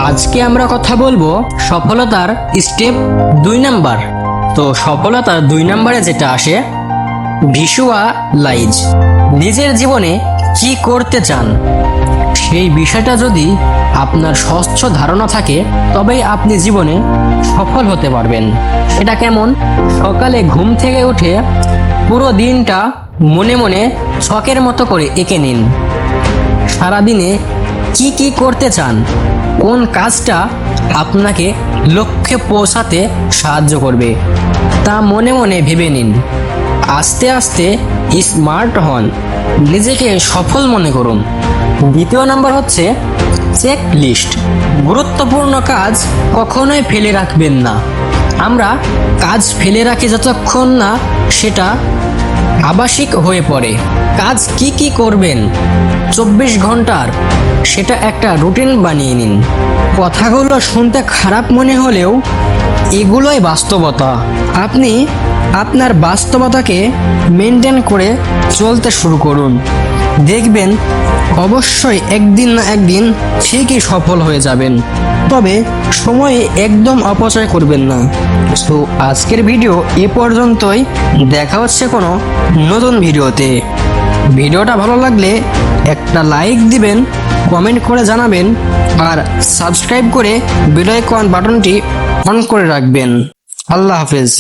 আজকে আমরা কথা বলবো সফলতার স্টেপ 2 নাম্বার। তো সফলতার 2 নাম্বারে যেটা আসে ভিজুয়ালাইজ। নিজের জীবনে কি করতে চান সেই বিষয়টা যদি আপনার স্বচ্ছ ধারণা থাকে তবেই আপনি জীবনে সফল হতে পারবেন। এটা কেমন? সকালে ঘুম থেকে উঠে পুরো দিনটা মনে মনে ছকের মতো করে এঁকে নিন। সারাদিনে কি কি করতে চান, কোন কাজটা আপনাকে লক্ষ্যে পৌঁছাতে সাহায্য করবে তা মনে মনে ভেবে নিন। আস্তে আস্তে স্মার্ট হন, নিজেকে সফল মনে করুন। দ্বিতীয় নাম্বার হচ্ছে চেক লিস্ট। গুরুত্বপূর্ণ কাজ কখনোই ফেলে রাখবেন না। আমরা কাজ ফেলে রাখি যতক্ষণ না সেটা আবাসিক হয়ে পড়ে। কাজ কি কি করবেন 24 ঘন্টার, সেটা একটা রুটিন বানিয়ে নিন। কথাগুলো শুনতে খারাপ মনে হলেও এগুলোই বাস্তবতা। আপনি আপনার বাস্তবতাকে মেনটেন করে চলতে শুরু করুন, দেখবেন অবশ্যই একদিন না একদিন ঠিকই সফল হয়ে যাবেন। তবে সময় একদম অপচয় করবেন না। তো আজকের ভিডিও এ পর্যন্তই, দেখা হচ্ছে কোনো নতুন ভিডিওতে। ভিডিওটা ভালো লাগলে একটা লাইক দিবেন, কমেন্ট করে জানাবেন আর সাবস্ক্রাইব করে বেল আইকন বাটনটি অন করে রাখবেন। আল্লাহ হাফেজ।